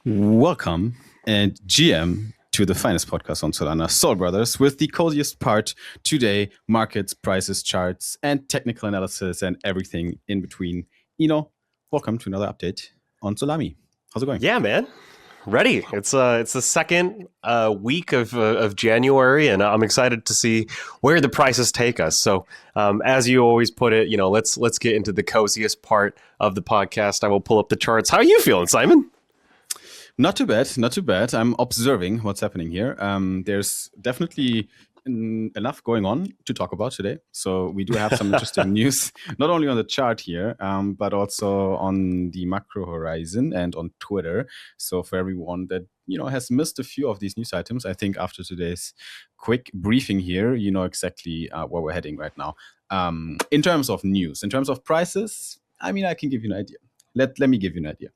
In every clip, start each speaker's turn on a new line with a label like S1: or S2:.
S1: Welcome and GM to the finest podcast on Solana, Soul Brothers, with the coziest part today: markets, prices, charts, and technical analysis, and everything in between. Welcome to another update on Solami. How's it going?
S2: Yeah, man. Ready. It's the second week of January, and I'm excited to see where the prices take us. So, as you always put it, let's get into the coziest part of the podcast. I will pull up the charts. How are you feeling, Simon?
S1: Not too bad, not too bad. I'm observing what's happening here. There's definitely enough going on to talk about today. So we do have some interesting news, not only on the chart here, but also on the macro horizon and on Twitter. So for everyone that has missed a few of these news items, I think after today's quick briefing here, you know exactly where we're heading right now. In terms of news, in terms of prices, I can give you an idea. Let me give you an idea.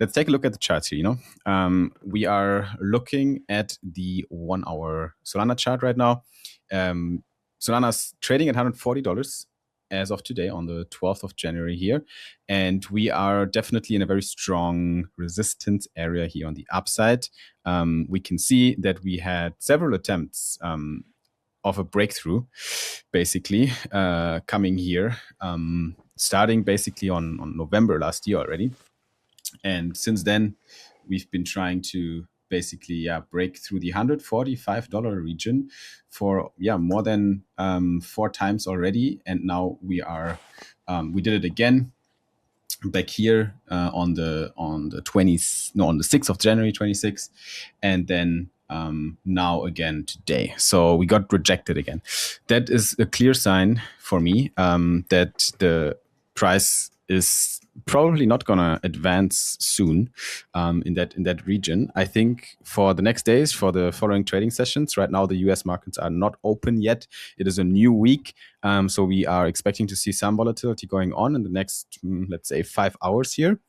S1: Let's take a look at the charts here. We are looking at the 1 hour Solana chart right now. Solana's trading at $140 as of today on the 12th of January here. And we are definitely in a very strong resistance area here on the upside. We can see that we had several attempts of a breakthrough, basically, coming here, starting basically on November last year already. And since then, we've been trying to basically break through the $145 region for more than 4 times already. And now we did it again back here on the 6th of January 26th, and then now again today. So we got rejected again. That is a clear sign for me that the price is probably not gonna advance soon in that region. I think for the next days, for the following trading sessions, right now the US markets are not open yet. It is a new week, so we are expecting to see some volatility going on in the next, let's say, 5 hours here.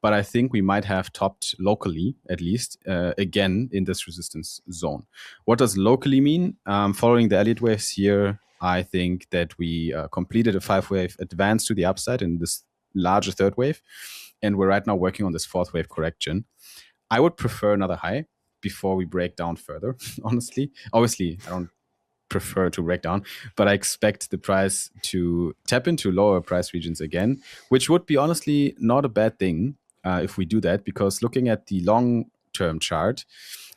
S1: But I think we might have topped locally, at least, again in this resistance zone. What does locally mean? Following the Elliott waves here, I think that we completed a 5-wave advance to the upside in this larger third wave, and we're right now working on this 4th wave correction. I would prefer another high before we break down further, honestly. Obviously, I don't prefer to break down, but I expect the price to tap into lower price regions again, which would be honestly not a bad thing if we do that, because looking at the long-term chart,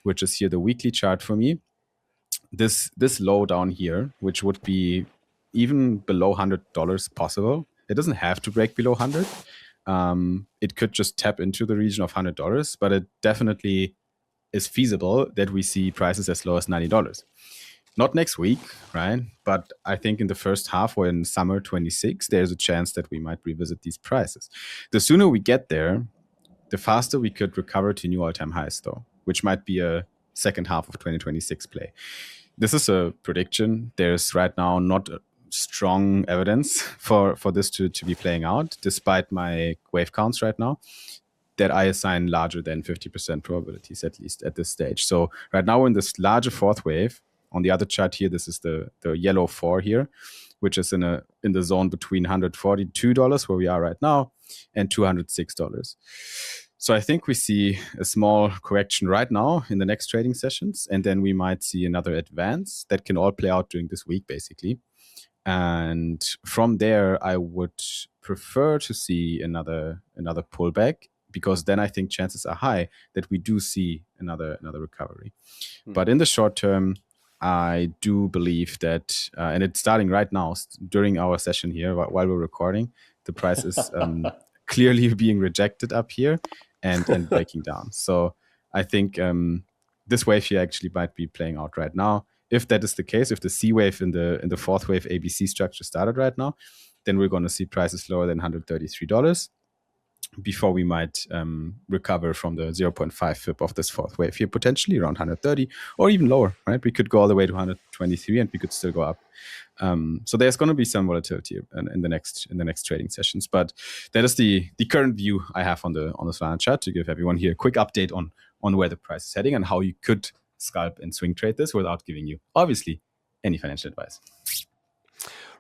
S1: which is here the weekly chart for me, this low down here, which would be even below $100 possible. It doesn't have to break below 100. It could just tap into the region of $100, but it definitely is feasible that we see prices as low as $90. Not next week, right? But I think in the first half or in summer 26, there's a chance that we might revisit these prices. The sooner we get there, the faster we could recover to new all-time highs, though, which might be a second half of 2026 play. This is a prediction. There's right now not strong evidence for this to be playing out, despite my wave counts right now, that I assign larger than 50% probabilities, at least at this stage. So right now we're in this larger 4th wave. On the other chart here, this is the yellow 4 here, which is in the zone between $142, where we are right now, and $206. So I think we see a small correction right now in the next trading sessions, and then we might see another advance that can all play out during this week, basically. And from there, I would prefer to see another pullback, because then I think chances are high that we do see another recovery. But in the short term, I do believe that, and it's starting right now during our session here while we're recording, the price is clearly being rejected up here and breaking down. So I think this wave here actually might be playing out right now. If that is the case, if the C wave in the 4th wave ABC structure started right now, then we're going to see prices lower than $133 before we might recover from the 0.5 FIB of this 4th wave here, potentially around 130 or even lower, right? We could go all the way to 123 and we could still go up. So there's going to be some volatility in the next trading sessions, but that is the current view I have on the Solana chart, to give everyone here a quick update on where the price is heading and how you could scalp and swing trade this without giving you, obviously, any financial advice.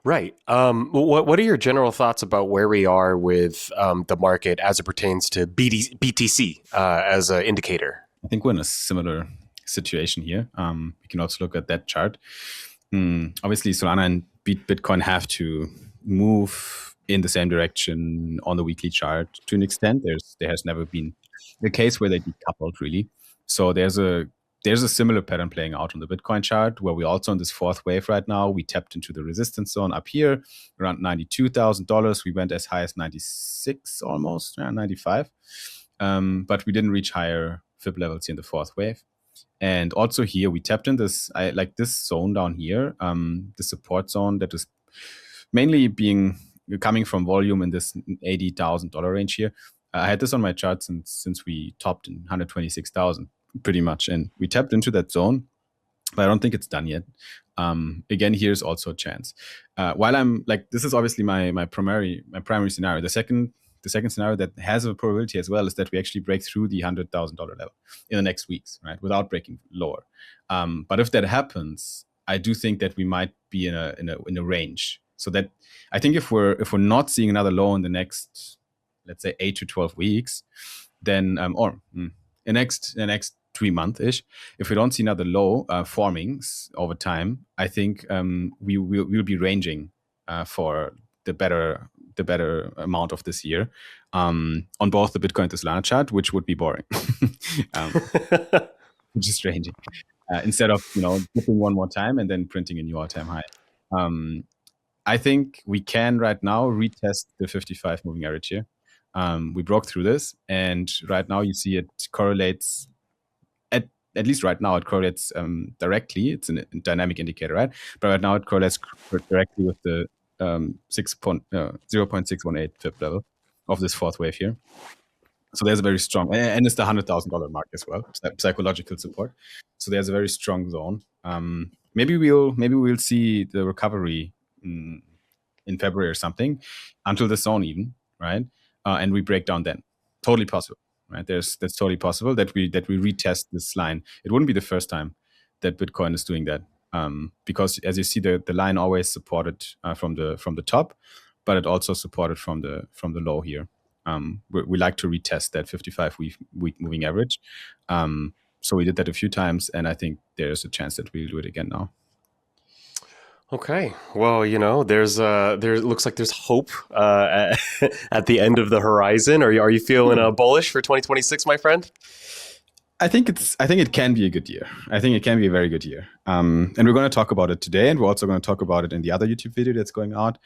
S2: Right. What are your general thoughts about where we are with the market as it pertains to BTC as an indicator?
S1: I think we're in a similar situation here. We can also look at that chart. Obviously, Solana and Bitcoin have to move in the same direction on the weekly chart to an extent. There has never been a case where they decoupled really. So there's a similar pattern playing out on the Bitcoin chart, where we're also in this fourth wave right now. We tapped into the resistance zone up here around $92,000. We went as high as 96 almost, 95. But we didn't reach higher fib levels in the fourth wave. And also here we tapped in this, I like this zone down here, the support zone that is mainly coming from volume in this $80,000 range here. I had this on my chart since we topped in 126,000 pretty much, and we tapped into that zone, but I don't think it's done yet. Again, here's also a chance. While I'm like, this is obviously my primary scenario. The second scenario that has a probability as well is that we actually break through the $100,000 level in the next weeks, right, without breaking lower. But if that happens, I do think that we might be in a range. So that I think if we're not seeing another low in the next, let's say 8 to 12 weeks, then the next 3 months ish, if we don't see another low formings over time, I think we'll be ranging for the better amount of this year on both the Bitcoin and the Solana chart, which would be boring. Just ranging instead of dipping one more time and then printing a new all-time high. I think we can right now retest the 55 moving average here. We broke through this, and right now you see it correlates. At least right now it correlates directly. It's a dynamic indicator, right? But right now it correlates directly with the 0.618 fib level of this fourth wave here. So there's a very strong, and it's the $100,000 mark as well, psychological support. So there's a very strong zone. Maybe we'll see the recovery in February or something, until the zone even, right? And we break down then. Totally possible, right? That's totally possible that we retest this line. It wouldn't be the first time that Bitcoin is doing that, because as you see, the line always supported from the top, but it also supported from the low here. We like to retest that 55-week moving average. So we did that a few times, and I think there's a chance that we'll do it again now.
S2: Okay. Well, there looks like there's hope at the end of the horizon. Are you feeling bullish for 2026, my friend?
S1: I think it can be a good year. I think it can be a very good year. And we're going to talk about it today, and we're also going to talk about it in the other YouTube video that's going out,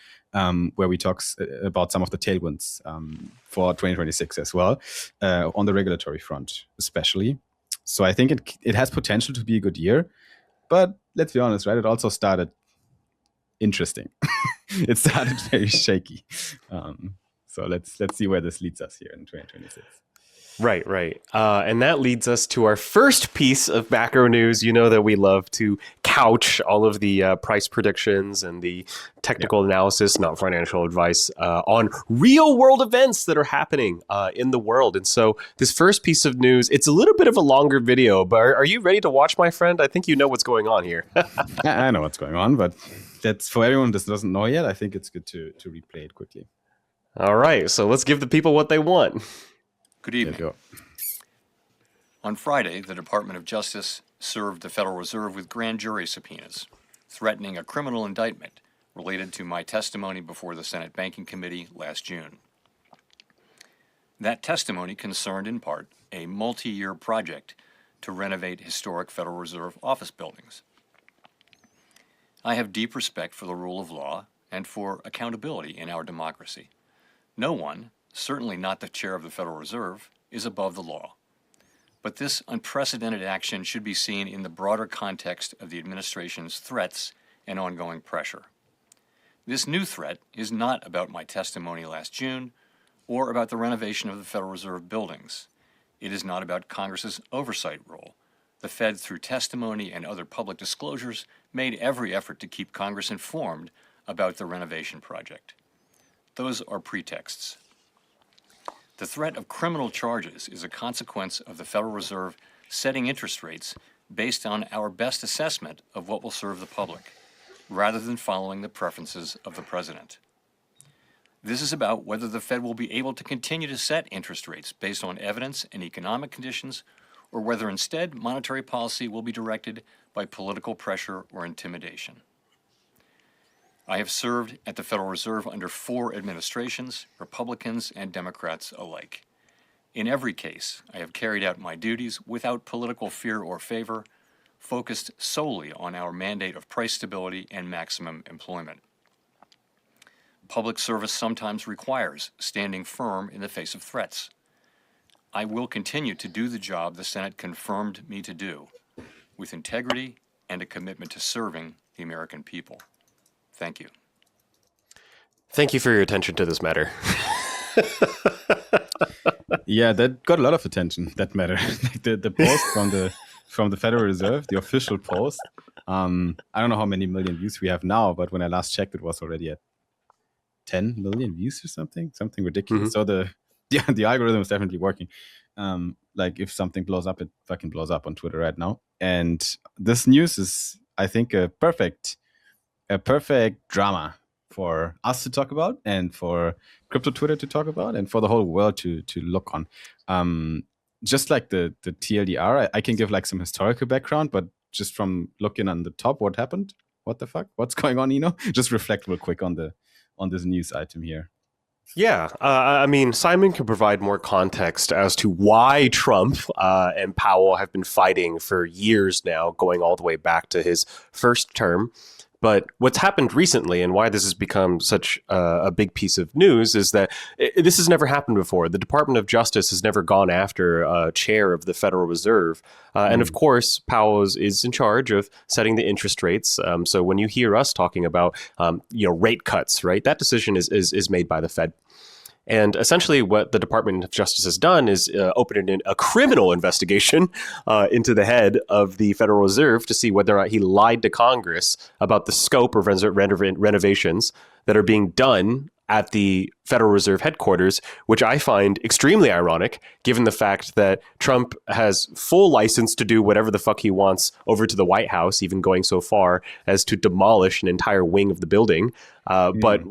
S1: where we talk about some of the tailwinds for 2026 as well, on the regulatory front especially. So I think it has potential to be a good year, but let's be honest, right? It also started interesting. It started very shaky. So let's see where this leads us here in 2026.
S2: Right. And that leads us to our first piece of macro news. You know that we love to couch all of the price predictions and the technical analysis, not financial advice, on real world events that are happening in the world. And so this first piece of news, it's a little bit of a longer video, but are you ready to watch, my friend? I think you know what's going on here.
S1: I know what's going on, but that's for everyone that doesn't know yet. I think it's good to replay it quickly.
S2: All right. So let's give the people what they want.
S3: Good evening. On Friday, the Department of Justice served the Federal Reserve with grand jury subpoenas, threatening a criminal indictment related to my testimony before the Senate Banking Committee last June. That testimony concerned, in part, a multi-year project to renovate historic Federal Reserve office buildings. I have deep respect for the rule of law and for accountability in our democracy. No one, certainly not the chair of the Federal Reserve, is above the law. But this unprecedented action should be seen in the broader context of the administration's threats and ongoing pressure. This new threat is not about my testimony last June or about the renovation of the Federal Reserve buildings. It is not about Congress's oversight role. The Fed, through testimony and other public disclosures, made every effort to keep Congress informed about the renovation project. Those are pretexts. The threat of criminal charges is a consequence of the Federal Reserve setting interest rates based on our best assessment of what will serve the public. rather than following the preferences of the president. This is about whether the Fed will be able to continue to set interest rates based on evidence and economic conditions, or whether instead monetary policy will be directed by political pressure or intimidation. I have served at the Federal Reserve under 4 administrations, Republicans and Democrats alike. In every case, I have carried out my duties without political fear or favor, focused solely on our mandate of price stability and maximum employment. Public service sometimes requires standing firm in the face of threats. I will continue to do the job the Senate confirmed me to do, with integrity and a commitment to serving the American people. Thank you.
S2: Thank you for your attention to this matter.
S1: Yeah, that got a lot of attention. That matter. the post from the Federal Reserve, the official post. I don't know how many million views we have now, but when I last checked, it was already at 10 million views or something ridiculous. So the algorithm is definitely working. Like if something blows up, it fucking blows up on Twitter right now. And this news is, I think, a perfect drama for us to talk about, and for crypto Twitter to talk about, and for the whole world to look on. Just like the TLDR, I can give like some historical background, but just from looking on the top, what happened? What the fuck? What's going on? Just reflect real quick on this news item here.
S2: Yeah, I mean, Simon can provide more context as to why Trump and Powell have been fighting for years now, going all the way back to his first term. But what's happened recently, and why this has become such a big piece of news, is that this has never happened before. The Department of Justice has never gone after a chair of the Federal Reserve. And of course, Powell is in charge of setting the interest rates. So when you hear us talking about rate cuts, right, that decision is made by the Fed. And essentially what the Department of Justice has done is opened a criminal investigation into the head of the Federal Reserve to see whether or not he lied to Congress about the scope of renovations that are being done at the Federal Reserve headquarters, which I find extremely ironic, given the fact that Trump has full license to do whatever the fuck he wants over to the White House, even going so far as to demolish an entire wing of the building. But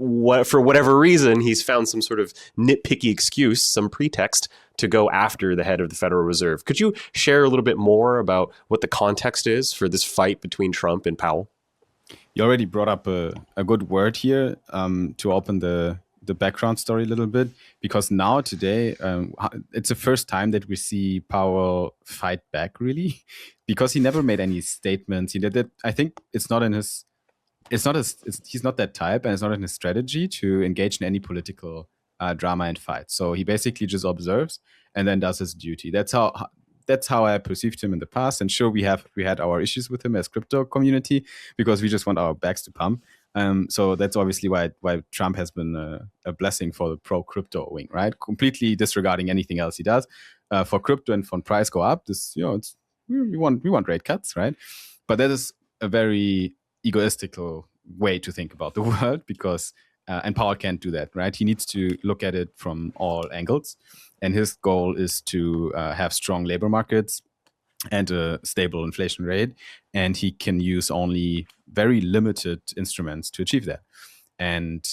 S2: for whatever reason, he's found some sort of nitpicky excuse, some pretext to go after the head of the Federal Reserve. Could you share a little bit more about what the context is for this fight between Trump and Powell?
S1: You already brought up a good word here to open the background story a little bit, because now today it's the first time that we see Powell fight back, really, because he never made any statements. He did it. I think it's not in his. He's not that type, and it's not in his strategy to engage in any political drama and fight. So he basically just observes and then does his duty. That's how I perceived him in the past. And sure, we had our issues with him as crypto community, because we just want our backs to pump. So that's obviously why Trump has been a blessing for the pro crypto wing, right? Completely disregarding anything else he does for crypto and for price go up. This, we want rate cuts, right? But that is a very egoistical way to think about the world, because and Powell can't do that, right? He needs to look at it from all angles. And his goal is to have strong labor markets and a stable inflation rate. And he can use only very limited instruments to achieve that. And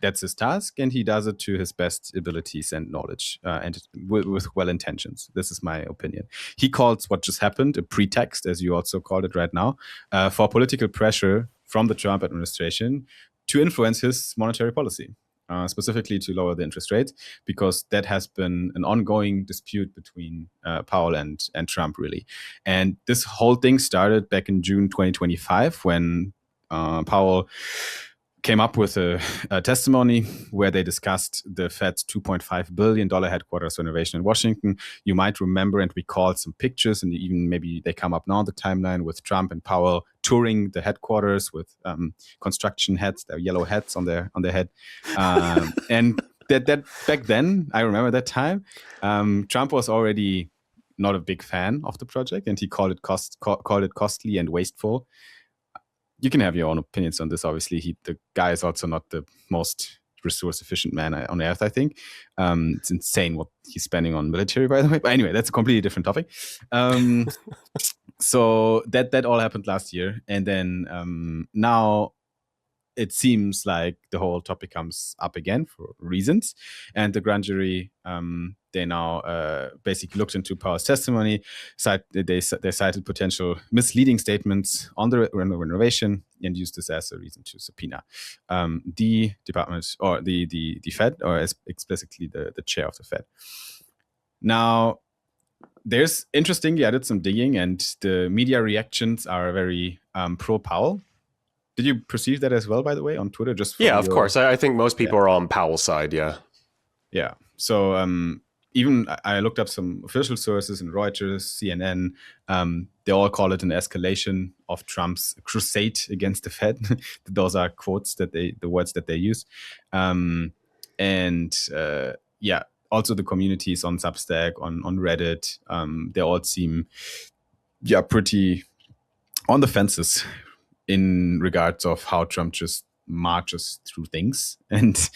S1: that's his task, and he does it to his best abilities and knowledge, and with well intentions. This is my opinion. He calls what just happened a pretext, as you also called it right now, for political pressure from the Trump administration to influence his monetary policy, specifically to lower the interest rates, because that has been an ongoing dispute between Powell and Trump, really. And this whole thing started back in June 2025 when Powell came up with a testimony where they discussed the Fed's $2.5 billion headquarters renovation in Washington. You might remember and recall some pictures, and even maybe they come up now on the timeline, with Trump and Powell touring the headquarters with construction hats, their yellow hats on their head. And that back then, I remember that time, Trump was already not a big fan of the project, and he called it costly and wasteful. You can have your own opinions on this. Obviously, the guy is also not the most resource-efficient man on earth, I think. It's insane what he's spending on military, by the way. But anyway, that's a completely different topic. So that all happened last year, and then now it seems like the whole topic comes up again for reasons. And the grand jury, they now basically looked into Powell's testimony. They cited potential misleading statements on the renovation and used this as a reason to subpoena the department or the Fed, or as explicitly the chair of the Fed. Now, there's interestingly, I did some digging, and the media reactions are very pro Powell. Did you perceive that as well, by the way, on Twitter? Just
S2: of course. I think most people are on Powell's side.
S1: Yeah. So even I looked up some official sources in Reuters, CNN. They all call it an escalation of Trump's crusade against the Fed. Those are quotes the words that they use. Also the communities on Substack, on Reddit, they all seem pretty on the fences in regards of how Trump just marches through things and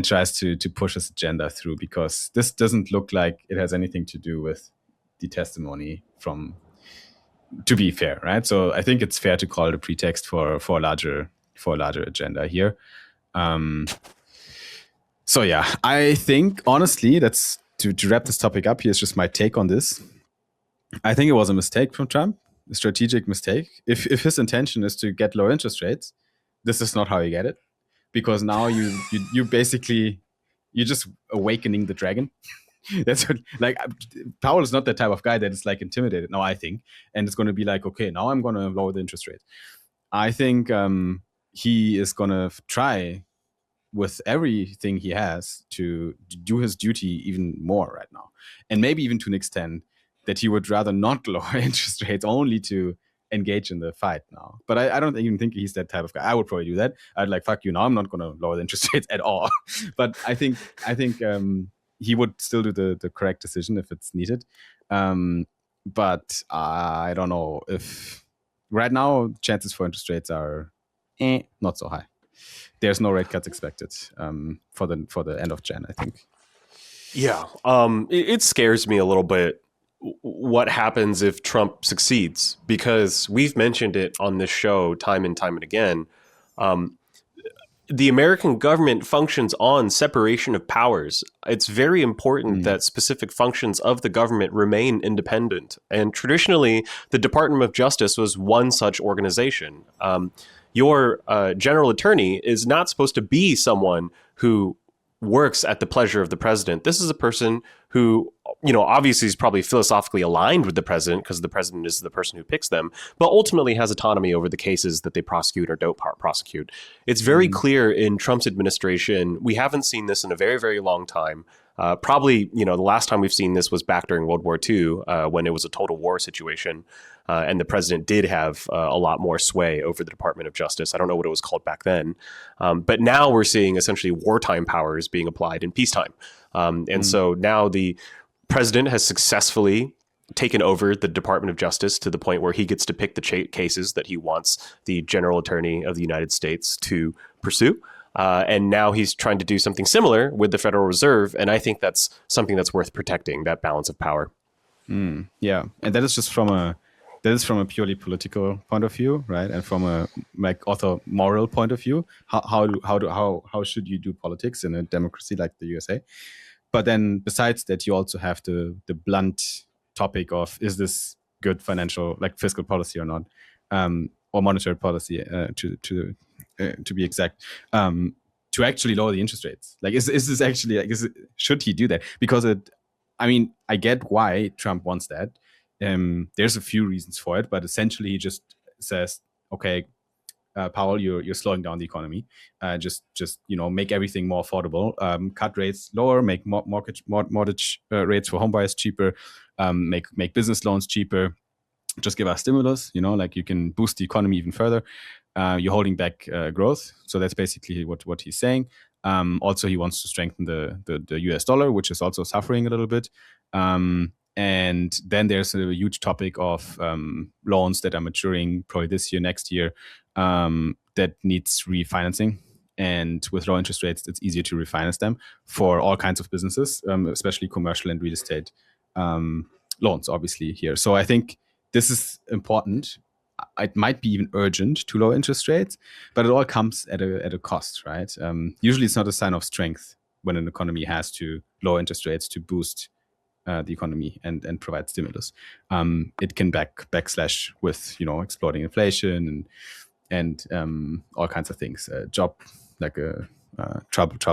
S1: tries to push his agenda through, because this doesn't look like it has anything to do with the testimony to be fair, right? So I think it's fair to call it a pretext for a larger agenda here. So yeah, I think honestly, that's to wrap this topic up. Here's just my take on this. I think it was a mistake from Trump, a strategic mistake. If his intention is to get low interest rates, this is not how you get it, because now you basically, you're just awakening the dragon. That's what, like, Powell is not that type of guy that is like intimidated. No, I think, and it's going to be like, okay, now I'm going to lower the interest rate. I think he is going to try with everything he has to do his duty even more right now, and maybe even to an extent that he would rather not lower interest rates only to engage in the fight now. But I don't even think he's that type of guy. I would probably do that. I'd like, fuck you, now I'm not going to lower the interest rates at all. But I think he would still do the correct decision if it's needed. But I don't know if right now chances for interest rates are not so high. There's no rate cuts expected for the end of Jan, I think.
S2: Yeah, it scares me a little bit what happens if Trump succeeds, because we've mentioned it on this show time and time and again. The American government functions on separation of powers. It's very important that specific functions of the government remain independent. And traditionally, the Department of Justice was one such organization. Your general attorney is not supposed to be someone who works at the pleasure of the president. This is a person who, obviously is probably philosophically aligned with the president, because the president is the person who picks them, but ultimately has autonomy over the cases that they prosecute or don't prosecute. It's very clear in Trump's administration. We haven't seen this in a very, very long time. Probably, the last time we've seen this was back during World War II, when it was a total war situation. And the president did have a lot more sway over the Department of Justice. I don't know what it was called back then. But now we're seeing essentially wartime powers being applied in peacetime. So now the president has successfully taken over the Department of Justice to the point where he gets to pick the cases that he wants the general attorney of the United States to pursue. And now he's trying to do something similar with the Federal Reserve. And I think that's something that's worth protecting, that balance of power.
S1: Yeah. And that is just from a purely political point of view, right? And from a also moral point of view, how should you do politics in a democracy like the USA? But then besides that, you also have the blunt topic of, is this good financial, like fiscal policy or not, or monetary policy to be exact, to actually lower the interest rates. Like, is this actually, like, should he do that? Because I get why Trump wants that. There's a few reasons for it, but essentially he just says, okay, Powell, you're slowing down the economy. Just make everything more affordable. Cut rates lower, make mortgage rates for homebuyers cheaper. Make business loans cheaper. Just give us stimulus. Like, you can boost the economy even further. You're holding back growth, so that's basically what he's saying. Also, he wants to strengthen the US dollar, which is also suffering a little bit. And then there's a huge topic of loans that are maturing probably this year, next year, that needs refinancing. And with low interest rates, it's easier to refinance them for all kinds of businesses, especially commercial and real estate loans, obviously, here. So I think this is important. It might be even urgent to lower interest rates, but it all comes at a cost, right? Usually, it's not a sign of strength when an economy has to lower interest rates to boost the economy and provide stimulus. It can backslash with exploding inflation and all kinds of things, trouble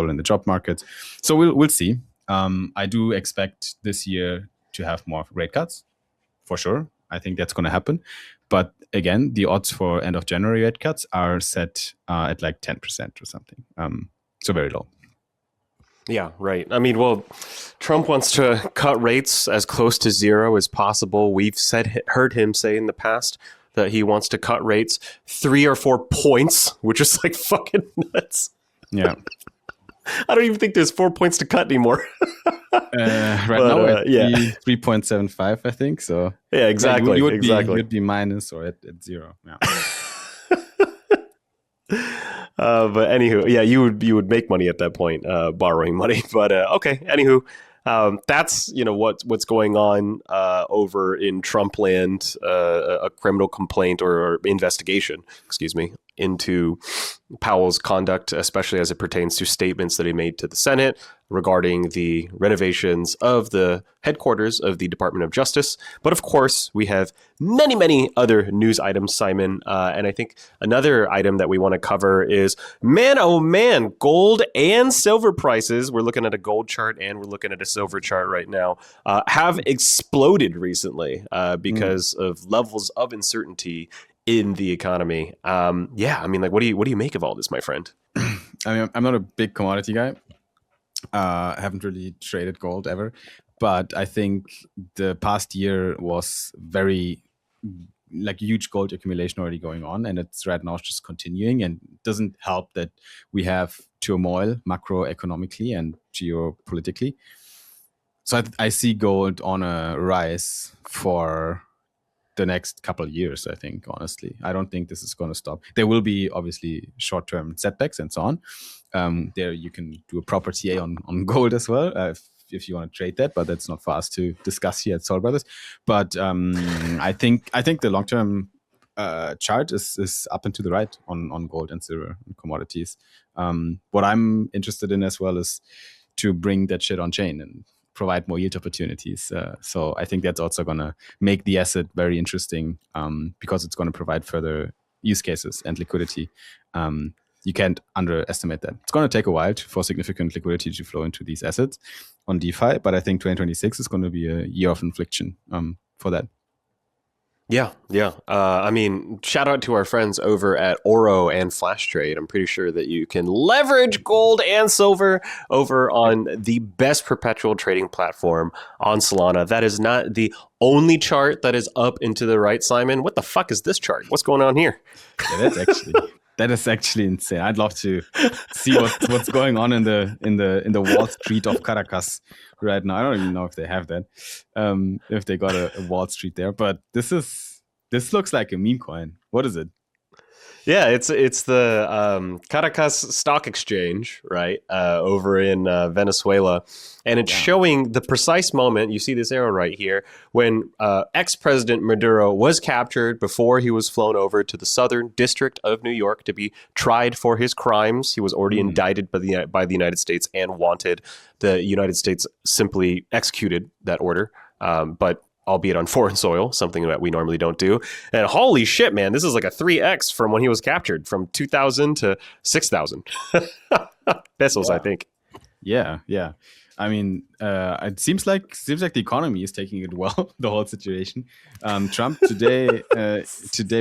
S1: in the job market. So we'll see. I do expect this year to have more rate cuts, for sure. I think that's going to happen. But again, the odds for end of January rate cuts are set at like 10% or something. So very low.
S2: Yeah, right. I mean, well, Trump wants to cut rates as close to zero as possible. We've heard him say in the past that he wants to cut rates 3 or 4 points, which is like fucking nuts.
S1: Yeah.
S2: I don't even think there's 4 points to cut anymore.
S1: Now at 3.75, I think. So
S2: yeah, exactly.
S1: You would
S2: exactly.
S1: be minus or at zero. Yeah.
S2: But anywho, yeah, you would make money at that point, borrowing money. But okay, anywho, that's what's going on over in Trump land, a criminal complaint or investigation, excuse me, into Powell's conduct, especially as it pertains to statements that he made to the Senate regarding the renovations of the headquarters of the Department of Justice. But of course, we have many, many other news items, Simon. And I think another item that we want to cover is, man, oh man, gold and silver prices. We're looking at a gold chart and we're looking at a silver chart right now, have exploded recently because of levels of uncertainty in the economy. Yeah, I mean, like, what do you make of all this, my friend?
S1: I mean, I'm not a big commodity guy. I haven't really traded gold ever, but I think the past year was very huge gold accumulation already going on, and it's right now just continuing. And it doesn't help that we have turmoil macroeconomically and geopolitically. So I see gold on a rise for the next couple of years, I think, honestly. I don't think this is going to stop. There will be obviously short-term setbacks and so on. There you can do a proper TA on gold as well if you want to trade that, but that's not for us to discuss here at Soul Brothers. But I think the long-term chart is up and to the right on gold and silver and commodities. What I'm interested in as well is to bring that shit on chain and provide more yield opportunities. So I think that's also going to make the asset very interesting because it's going to provide further use cases and liquidity. You can't underestimate that. It's going to take a while for significant liquidity to flow into these assets on DeFi, but I think 2026 is going to be a year of inflection for that.
S2: Yeah. I mean, shout out to our friends over at Oro and Flash Trade. I'm pretty sure that you can leverage gold and silver over on the best perpetual trading platform on Solana. That is not the only chart that is up and to the right, Simon. What the fuck is this chart? What's going on here?
S1: Yeah, that is actually insane. I'd love to see what's going on in the Wall Street of Caracas right now. I don't even know if they have that, if they got a Wall Street there. But this looks like a meme coin. What is it?
S2: Yeah, it's the Caracas Stock Exchange, right, over in Venezuela. And it's showing the precise moment, you see this arrow right here, when ex-President Maduro was captured before he was flown over to the Southern District of New York to be tried for his crimes. He was already indicted by the United States and wanted. The United States simply executed that order, but albeit on foreign soil, something that we normally don't do. And holy shit, man, this is like a 3x from when he was captured, from 2,000 to 6,000 pesos, I think.
S1: Yeah. I mean, it seems like the economy is taking it well, the whole situation. Trump today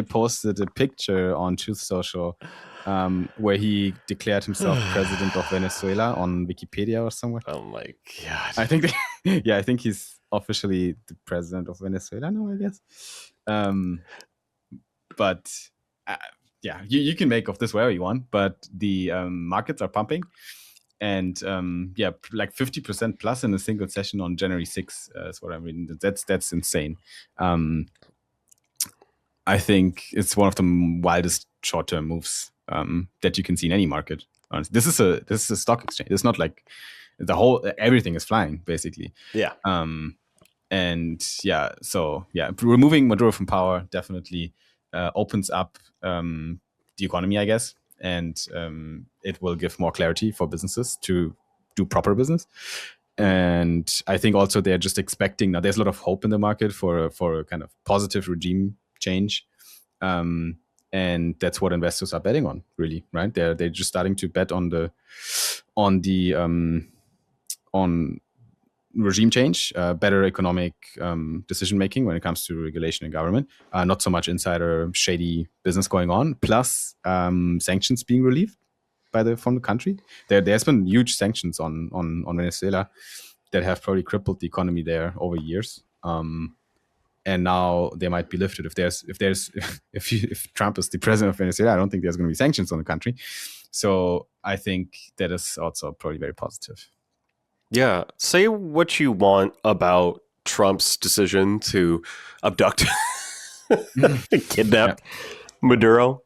S1: posted a picture on Truth Social where he declared himself president of Venezuela on Wikipedia or somewhere.
S2: Oh my God.
S1: I think he's officially the president of Venezuela now, I guess. But you can make of this whatever you want, but the markets are pumping. And like 50% plus in a single session on January 6th is what I'm reading. That's insane. I think it's one of the wildest short-term moves that you can see in any market. Honestly. This is a stock exchange. It's not like everything is flying basically.
S2: Yeah.
S1: And removing Maduro from power definitely opens up the economy, I guess, and it will give more clarity for businesses to do proper business. And I think also they're just expecting now. There's a lot of hope in the market for a kind of positive regime change, and that's what investors are betting on, really, right? They're just starting to bet on the on regime change, better economic decision making when it comes to regulation and government, not so much insider shady business going on, plus sanctions being relieved from the country. There's been huge sanctions on Venezuela that have probably crippled the economy there over years. And now they might be lifted if Trump is the president of Venezuela. I don't think there's going to be sanctions on the country. So I think that is also probably very positive.
S2: Yeah. Say what you want about Trump's decision to abduct, kidnap Maduro,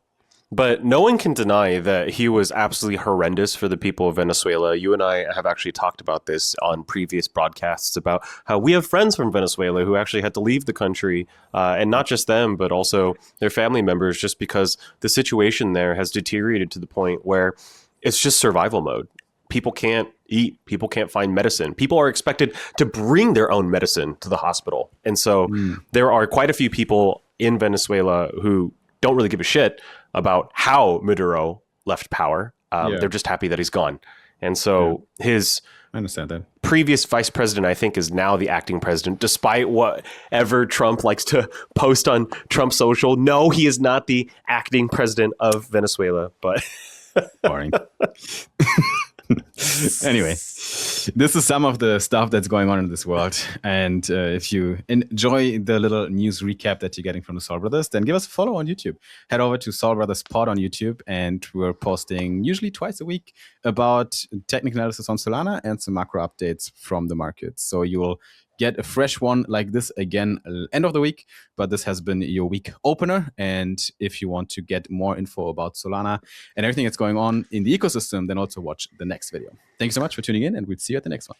S2: but no one can deny that he was absolutely horrendous for the people of Venezuela. You and I have actually talked about this on previous broadcasts about how we have friends from Venezuela who actually had to leave the country, and not just them, but also their family members, just because the situation there has deteriorated to the point where it's just survival mode. People can't eat. People can't find medicine. People are expected to bring their own medicine to the hospital. And so there are quite a few people in Venezuela who don't really give a shit about how Maduro left power. They're just happy that he's gone. And so his
S1: I understand that.
S2: previous vice president, I think, is now the acting president, despite whatever Trump likes to post on Trump social. No, he is not the acting president of Venezuela, but
S1: boring. Anyway, this is some of the stuff that's going on in this world. And if you enjoy the little news recap that you're getting from the Sol Brothers, then give us a follow on YouTube. Head over to Sol Brothers Pod on YouTube, and we're posting usually twice a week about technical analysis on Solana and some macro updates from the markets. So you will get a fresh one like this again end of the week, but this has been your week opener. And if you want to get more info about Solana and everything that's going on in the ecosystem, then also watch the next video. Thank you so much for tuning in, and we'll see you at the next one.